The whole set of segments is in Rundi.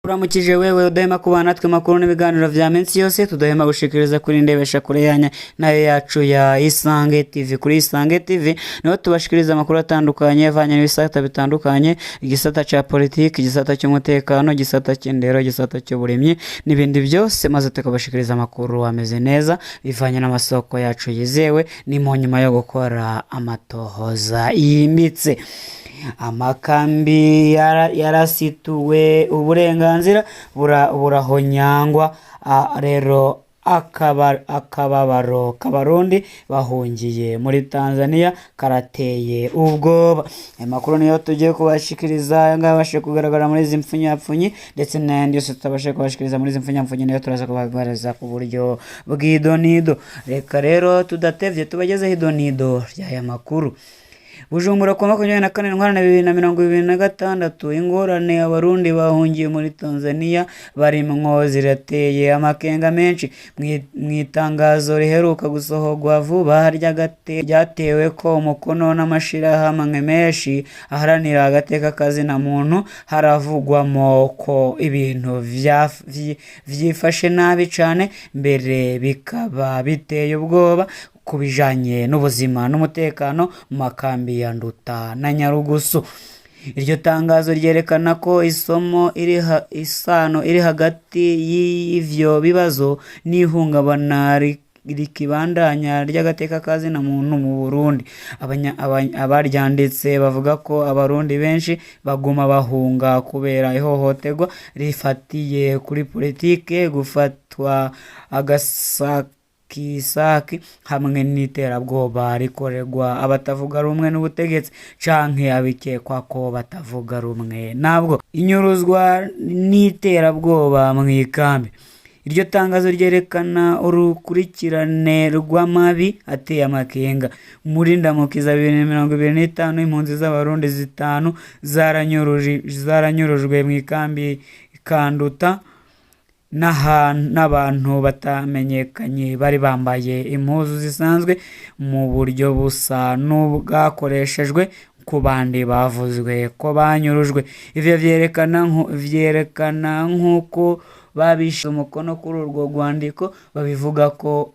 Uramukije wewe udahema kubana natwe makuru n'ibiganiro vya minsi yose tudahema gushikiriza kuri ndebesha kure yanya nayo yacu ya Isange TV. Kuri Isange TV niho tubashikiriza amakuru atandukanye avanye n'ibisata bitandukanye, igisata ca politiki, igisata cy'umutekano, igisata cy'indero, igisata cy'uburimyi n'ibindi byose, maze tukabashikiriza amakuru ameze neza bivanye n'amasoko yacu yizewe ni mu nyuma yo gukora amatohoza yimbitse. Amakambi yarasituwe uburenganzira burahonyangwa, rero akababaro k'abarundi bahungiye muri Tanzania karateye ubwoba. Amakuru niyo tugiye kubashikiriza ngabashe kugaragara muri izi mpfunyapfunyi ndetse n'ayandi yose tutabashe kubashikiriza muri izi mpfunyapfunyi niyo turaza kubagaragaza ku buryo bw'idonido. Reka rero tudatevye tubagezeho idonido ry'aya makuru. Bujumbura kwa 24/2026 ingorane abarundi bahungiye muri Tanzania barimwo zirateye amakenga menshi. Mwitangazo riheruka gusohorwa vuba ryatewe ko umukono n'amashirahamwe menshi aharanira agateka kazi na muntu, haravugwamo ko ibintu vyifashe nabi cane, mbere bikaba biteye ubwoba kubijanye n'ubuzima n'umutekano mu makambi ya Nduta na Nyarugusu. Iryo tangazo ryerekana ko isano iri hagati y'ivyo bibazo n'ihungabana rikibandanya ry'agateka kazi na muntu mu Burundi. Abaryanditse bavuga ko abarundi benshi baguma bahunga kubera ihohoterwa rifatiye kuri politike, gufatwa kisaki hamwe n'iterabwoba rikorerwa abatavuga rumwe n'ubutegetsi canke abikekwa ko batavuga rumwe nabwo, inyuruzwa n'iterabwoba mw'ikambi. Iryo tangazo ryerekana urukurikirane rw'amabi ateye amakenga. Muri Ndamukiza 2025 impunzi z'abarundi 5 zaranyurujwe mw'ikambi Kanduta n'abantu batamenyekanye bari bambaye impuzu zisanzwe mu buryo busa n'ubwakoreshejwe ku bandi bavuzwe ko banyurujwe. Ivyo vyerekana nk'uko babishe umukono kuri urwo rwandiko, babivuga ko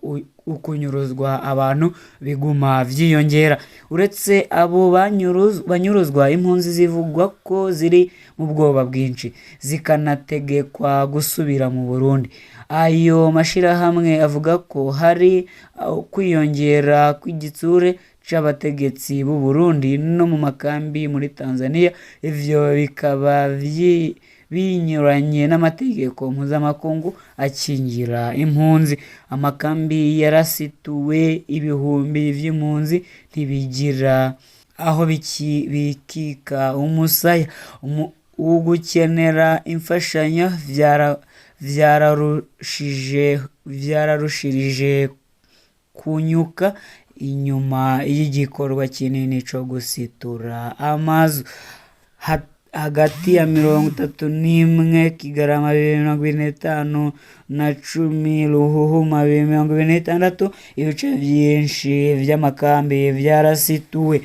ukunyuruzwa abantu biguma vyiyongera. Uretse abo banyuruzwa, impunzi zivugwa ko ziri mu bwoba bwinshi zikanategekwa gusubira mu Burundi. Ayo mashirahamwe avuga ko hari kwiyongera kw'igitsure c'abategetsi b'u Burundi no mu makambi muri Tanzania. Ivyo bikaba binyuranye n'amategeko mpuzamakungu akingira impunzi. Amakambi yarasituwe, ibihumbi vy'impunzi ntibigira aho bikika umusaya. Ugukenera imfashanyo vyararushirije kunyuka inyuma y'igikorwa kinini co gusitura amazu. Hagati ya 31 Kigarama 2025 na 10 Ruhuhuma 2026 ibice vyinshi vy'amakambi vyarasituwe.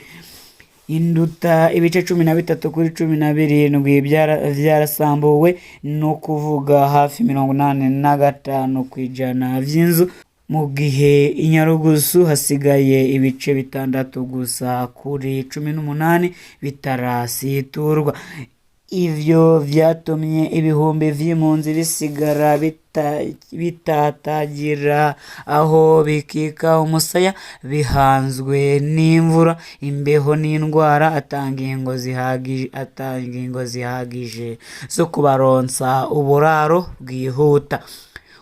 Induta ibice 13 kuri 17 vyarasambuwe, no kuvuga hafi 85% vy'inzu, mu gihe Inyarugusu hasigaye ibice 6 gusa kuri 18 bitarasiturwa. Ivyo vyatumye ibihumbi vy'impunzi bisigara bitatagira aho bikika umusaya, bihanzwe n'imvura, imbeho n'indwara, atangingo zihagije zo kubaronsa uburaro bwihuta.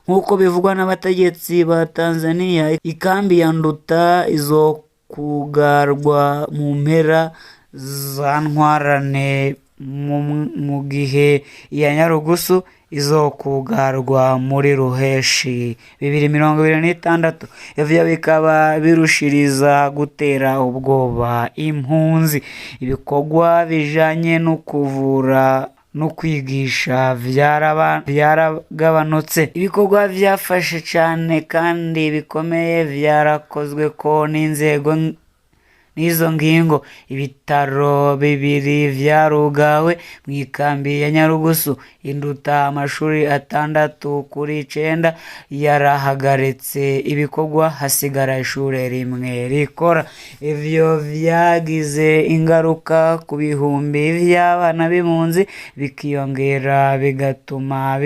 Nk'uko bivugwa n'abategetsi ba Tanzania, ikambi ya Nduta izokugarwa mu mpera za ntwarane, mu gihe iya Nyarugusu izokugarwa muri Ruheshi 2026. Ivyo bikaba birushiriza gutera ubwoba impunzi. Ibikorwa bijanye no kuvura no kwigisha vyaragabanutse. Ibikorwa vyafashe cane kandi bikomeye vyarakozwe ko n'inzego n'izo ngingo. Ibitaro bibiri vyarugawe mu ikambi ya Nyarugusu. Induta amashuri 6/9 yarahagaritse ibikorwa, hasigara ishure rimwe rikora. Ivyo vyagize ingaruka ku bihumbi vy'abana b'impunzi, bikiyongera bigatuma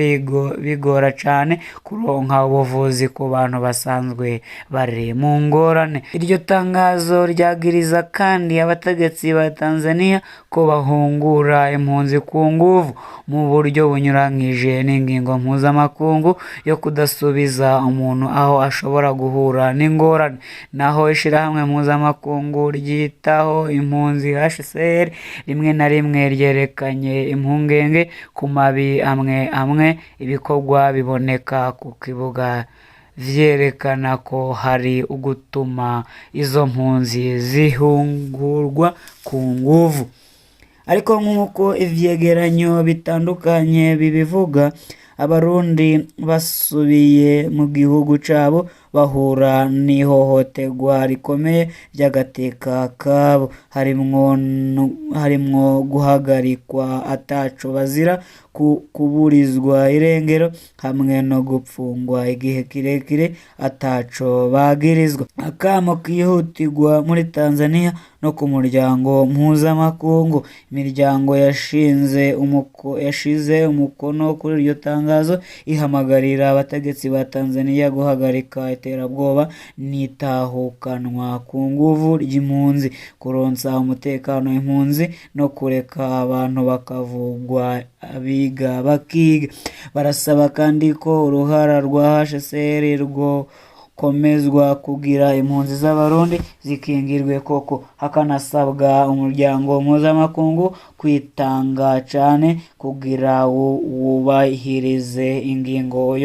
bigora cane kuronka ubuvuzi ku bantu basanzwe bari mu ngorane. Iryo tangazo ryagiriza kandi abategetsi ba Tanzania ko bahungura impunzi ku nguvu mu buryo bunyuranyije n'ingingo mpuzamakungu yo kudasubiza umuntu aho ashobora guhura n'ingorane. Naho ishirahamwe mpuzamakungu ryitaho impunzi HCR rimwe na rimwe ryerekanye impungenge ku mabi amwe ibikorwa biboneka ku kibuga vyerekana ko hari ugutuma izo mpunzi zihungurwa ku nguvu. Ariko nk'uko ivyegeranyo bitandukanye bibivuga, abarundi basubiye mu gihugu cabo bahura n'ihohoterwa rikomeye ry'agateka kabo, harimwo guhagarikwa ataco bazira, kuburizwa irengero, hamwe no gupfungwa igihe kirekire ataco bagirizwa. Akamo kihutirwa muri Tanzania no ku muryango mpuzamakungu. Imiryango yashize umukono kuri iryo tangazo ihamagarira abategetsi ba Tanzania guhagarika iterabwoba n'itahukanwa ku nguvu ry'impunzi, kuronsa umutekano impunzi no kureka abantu bakavugwa abiga bakiga. Barasaba kandi ko uruhara rwa HCR rwo komezwa kugira impunzi z'abarundi zikingirwe koko. Hakanasabwa umuryango mpuzamakungu kwitanga cane kugira wubahirize ingingo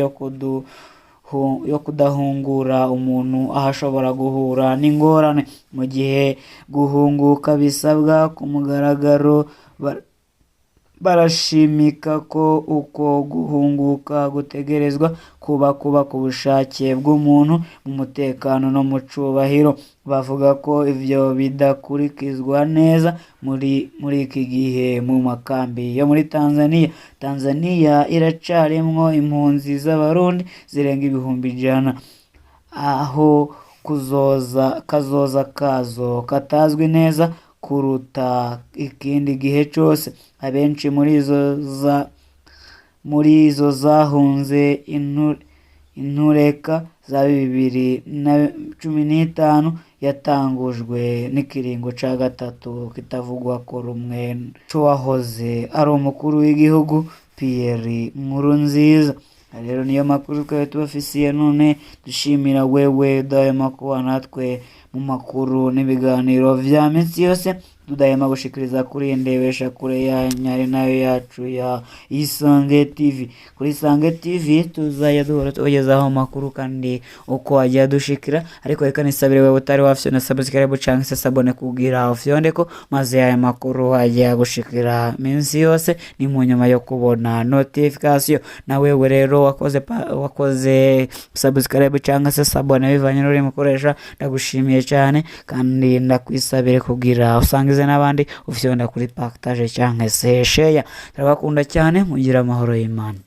yo kudahungura umuntu ahashobora guhura n'ingorane. Mu gihe guhunguka bisabwa ku mugaragaro, barashimika ko uko guhunguka gutegerezwa kuba ku bushake bw'umuntu, mu mutekano no mu cubahiro. Bavuga ko ivyo bidakurikizwa neza muri iki gihe mu makambi yo muri Tanzania. Tanzania iracarimwo impunzi z'abarundi zirenga 100,000, aho kazoza kazo katazwi neza kuruta ikindi gihe cose. Abenshi muri izo zahunze intureka za 2015 yatangujwe n'ikiringo ca gatatu kitavugwa ko rumwe c'uwahoze ari umukuru w'igihugu Pierre Nkurunziza. Rero niyo makuru twari tubafisiye none. Dushimira wewe udahema kuba natwe mu makuru n'ibiganiro vya minsi yose, tudahema gushikiriza kuri ndebesha kure ya nyari nayo yacu ya Isange TV. Kuri Isange TV tuzajya duhora tubagezaho amakuru kandi uko ajya dushikira. Ariko reka nisabire wewe utari wafyona subscribe canke se sabone kugira ufyondeko, maze aya makuru ajya gushikira minsi yose ni mu nyuma yo kubona notification. Na wewe rero wakoze subscribe canke se sabone bivanye n'uri mukoresha, ndagushimiye cyane kandi ndakwisabire kugira usangize n'abandi, ufyonda kuri partage canke se share. Turabakunda cyane, mugira amahoro y'Imana.